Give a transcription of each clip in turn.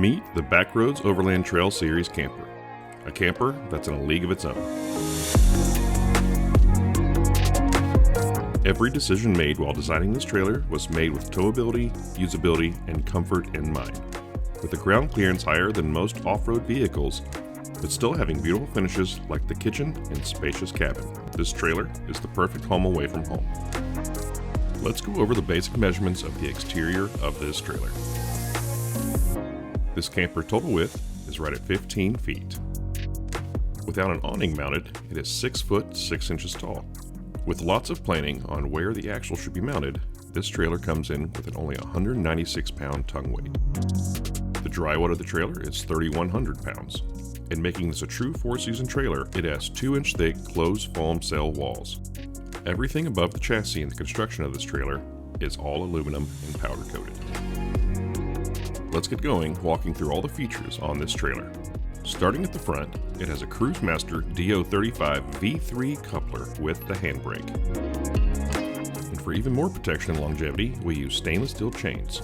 Meet the Backroads Overland Trail Series camper, a camper that's in a league of its own. Every decision made while designing this trailer was made with towability, usability, and comfort in mind. With the ground clearance higher than most off-road vehicles, but still having beautiful finishes like the kitchen and spacious cabin, this trailer is the perfect home away from home. Let's go over the basic measurements of the exterior of this trailer. This camper total width is right at 15 feet. Without an awning mounted, it is 6 foot 6 inches tall. With lots of planning on where the axle should be mounted, this trailer comes in with an only 196 pound tongue weight. The dry weight of the trailer is 3,100 pounds. And making this a true 4-season trailer, it has 2-inch thick closed foam cell walls. Everything above the chassis in the construction of this trailer is all aluminum and powder coated. Let's get going walking through all the features on this trailer. Starting at the front, it has a Cruisemaster DO35 V3 coupler with the handbrake. And for even more protection and longevity, we use stainless steel chains.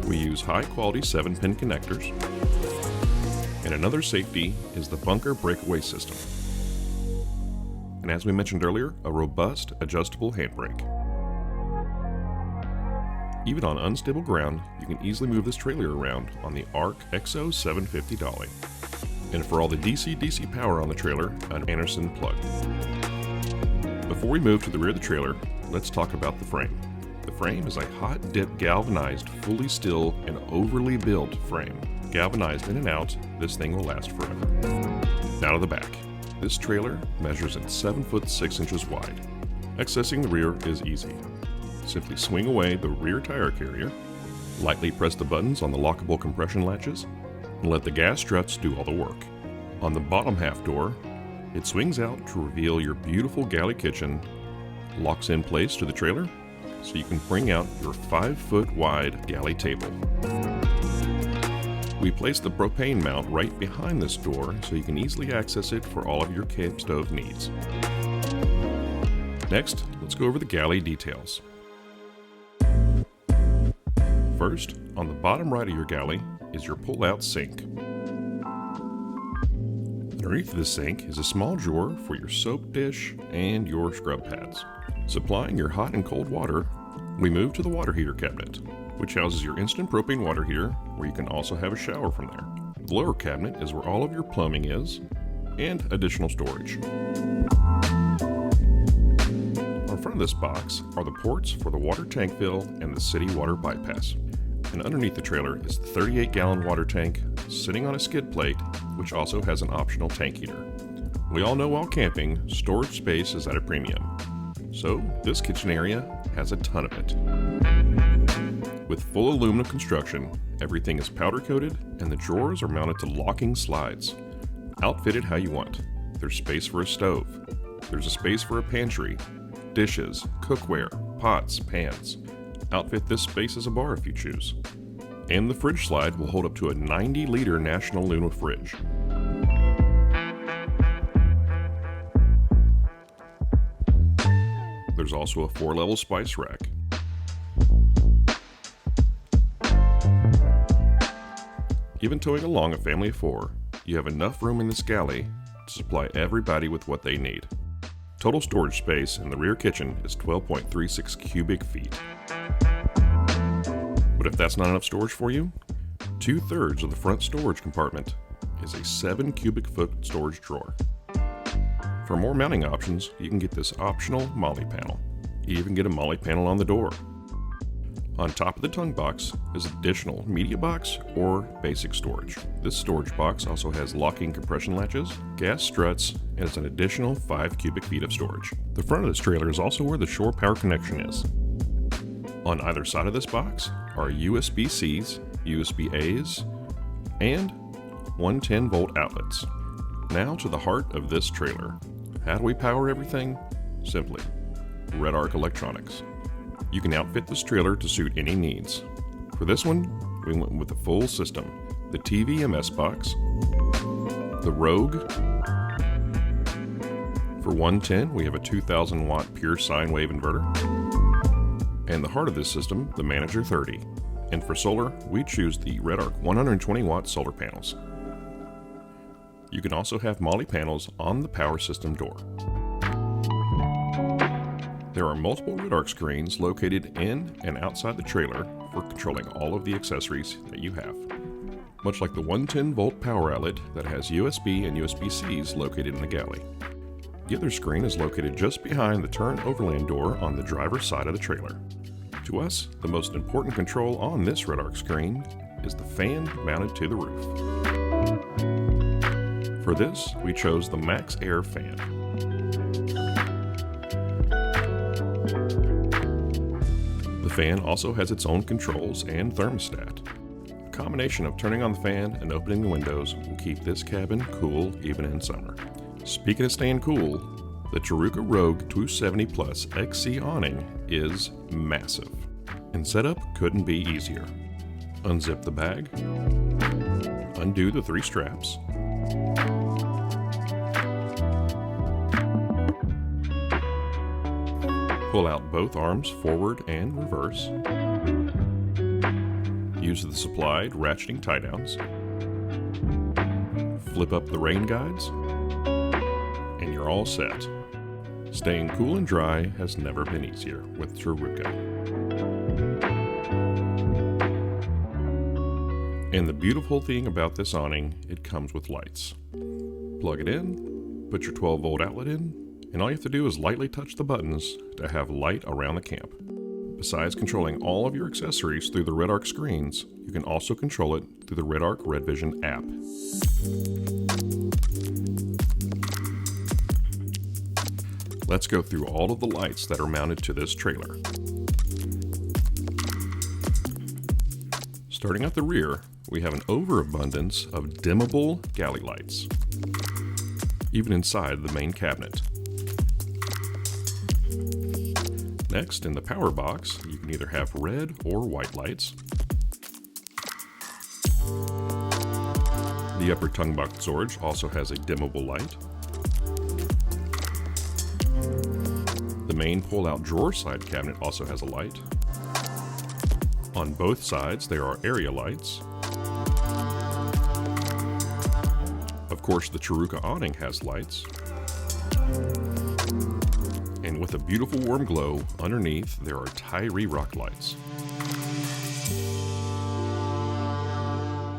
We use high-quality 7-pin connectors. And another safety is the bunker breakaway system. And as we mentioned earlier, a robust adjustable handbrake. Even on unstable ground, you can easily move this trailer around on the ARC XO 750 dolly. And for all the DC-DC power on the trailer, an Anderson plug. Before we move to the rear of the trailer, let's talk about the frame. The frame is a hot-dip galvanized, fully still, and overly built frame. Galvanized in and out, this thing will last forever. Now to the back. This trailer measures at 7 foot 6 inches wide. Accessing the rear is easy. Simply swing away the rear tire carrier, lightly press the buttons on the lockable compression latches, and let the gas struts do all the work. On the bottom half door, it swings out to reveal your beautiful galley kitchen, locks in place to the trailer, so you can bring out your 5-foot wide galley table. We place the propane mount right behind this door so you can easily access it for all of your camp stove needs. Next, let's go over the galley details. First, on the bottom right of your galley is your pull-out sink. Underneath this sink is a small drawer for your soap dish and your scrub pads. Supplying your hot and cold water, we move to the water heater cabinet, which houses your instant propane water heater, where you can also have a shower from there. The lower cabinet is where all of your plumbing is, and additional storage. On front of this box are the ports for the water tank fill and the city water bypass. And underneath the trailer is the 38-gallon water tank sitting on a skid plate, which also has an optional tank heater. We all know while camping, storage space is at a premium. So this kitchen area has a ton of it. With full aluminum construction, everything is powder coated and the drawers are mounted to locking slides. Outfitted how you want. There's space for a stove. There's a space for a pantry, dishes, cookware, pots, pans. Outfit this space as a bar if you choose. And the fridge slide will hold up to a 90-liter National Luna fridge. There's also a 4-level spice rack. Even towing along a family of 4, you have enough room in this galley to supply everybody with what they need. Total storage space in the rear kitchen is 12.36 cubic feet. But if that's not enough storage for you, 2/3 of the front storage compartment is a 7 cubic foot storage drawer. For more mounting options, you can get this optional MOLLE panel. You even get a MOLLE panel on the door. On top of the tongue box is additional media box or basic storage. This storage box also has locking compression latches, gas struts, and it's an additional 5 cubic feet of storage. The front of this trailer is also where the shore power connection is. On either side of this box are USB-Cs, USB-As, and 110-volt outlets. Now to the heart of this trailer. How do we power everything? Simply, Red Arc Electronics. You can outfit this trailer to suit any needs. For this one, we went with the full system. The TVMS box, the Rogue. For 110, we have a 2000 watt pure sine wave inverter. And the heart of this system, the Manager 30. And for solar, we choose the RedArc 120 watt solar panels. You can also have MOLLE panels on the power system door. There are multiple RedArc screens located in and outside the trailer for controlling all of the accessories that you have. Much like the 110 volt power outlet that has USB and USB-Cs located in the Galley. The other screen is located just behind the turn overland door on the driver's side of the trailer. To us, the most important control on this RedArc screen is the fan mounted to the roof. For this, we chose the Max Air fan. The fan also has its own controls and thermostat. A combination of turning on the fan and opening the windows will keep this cabin cool even in summer. Speaking of staying cool, the Tjuruka Rogue 270 Plus XC awning is massive, and setup couldn't be easier. Unzip the bag, undo the 3 straps, pull out both arms forward and reverse, use the supplied ratcheting tie downs, flip up the rain guides, and you're all set. Staying cool and dry has never been easier with Tjuruka. And the beautiful thing about this awning, it comes with lights. Plug it in, put your 12 volt outlet in, and all you have to do is lightly touch the buttons to have light around the camp. Besides controlling all of your accessories through the RedArc screens, you can also control it through the RedArc RedVision app. Let's go through all of the lights that are mounted to this trailer. Starting at the rear, we have an overabundance of dimmable galley lights, even inside the main cabinet. Next, in the power box, you can either have red or white lights. The upper tongue box storage also has a dimmable light. The main pull-out drawer side cabinet also has a light. On both sides, there are area lights. Of course, the Tjuruka awning has lights. And with a beautiful warm glow, underneath there are Tyree rock lights.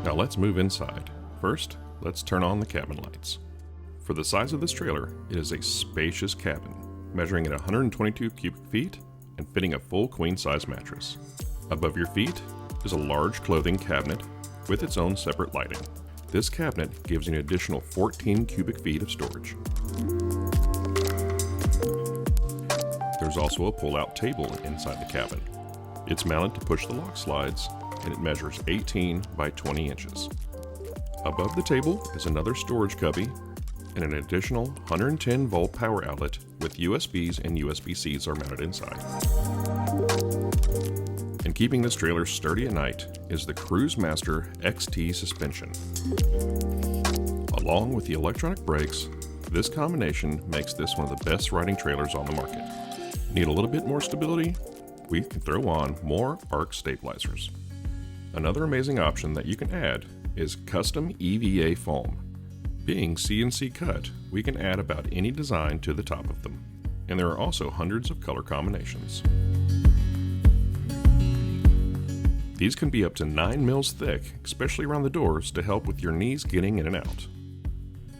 Now let's move inside. First, let's turn on the cabin lights. For the size of this trailer, it is a spacious cabin, measuring at 122 cubic feet and fitting a full queen-size mattress. Above your feet is a large clothing cabinet with its own separate lighting. This cabinet gives you an additional 14 cubic feet of storage. There's also a pull-out table inside the cabin. It's mounted to push the lock slides, and it measures 18 by 20 inches. Above the table is another storage cubby and an additional 110 volt power outlet with USBs and USB-Cs are mounted inside. And keeping this trailer sturdy at night is the Cruise Master XT suspension. Along with the electronic brakes, this combination makes this one of the best riding trailers on the market. Need a little bit more stability? We can throw on more arc stabilizers. Another amazing option that you can add is custom EVA Foam. Being CNC cut, we can add about any design to the top of them. And there are also hundreds of color combinations. These can be up to 9 mils thick, especially around the doors to help with your knees getting in and out.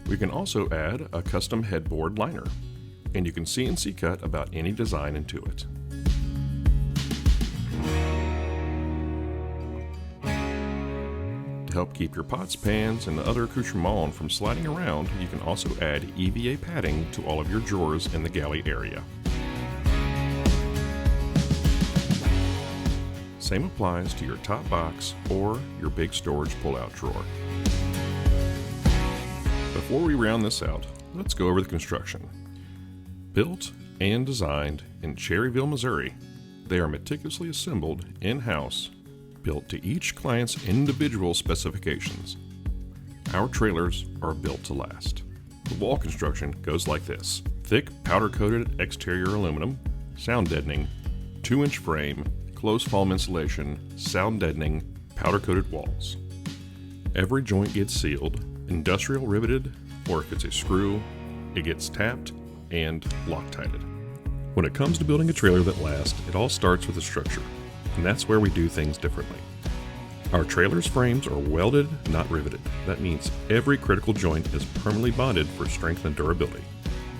We can also add a custom headboard liner, and you can CNC cut about any design into it. To help keep your pots, pans, and other accoutrements from sliding around, you can also add EVA padding to all of your drawers in the galley area. Same applies to your top box or your big storage pull-out drawer. Before we round this out, let's go over the construction. Built and designed in Cherryville, Missouri, they are meticulously assembled in-house, built to each client's individual specifications. Our trailers are built to last. The wall construction goes like this: thick powder-coated exterior aluminum, sound deadening, 2-inch frame, closed foam insulation, sound deadening, powder-coated walls. Every joint gets sealed, industrial riveted, or if it's a screw, it gets tapped and Loctited. When it comes to building a trailer that lasts, it all starts with the structure, and that's where we do things differently. Our trailer's frames are welded, not riveted. That means every critical joint is permanently bonded for strength and durability.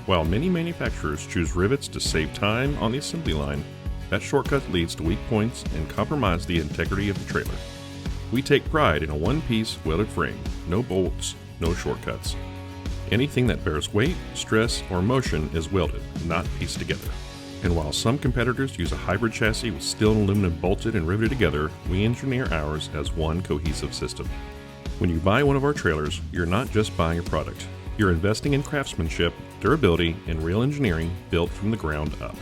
While many manufacturers choose rivets to save time on the assembly line, that shortcut leads to weak points and compromise the integrity of the trailer. We take pride in a one-piece welded frame, no bolts, no shortcuts. Anything that bears weight, stress, or motion is welded, not pieced together. And while some competitors use a hybrid chassis with steel and aluminum bolted and riveted together, we engineer ours as one cohesive system. When you buy one of our trailers, you're not just buying a product. You're investing in craftsmanship, durability, and real engineering built from the ground up.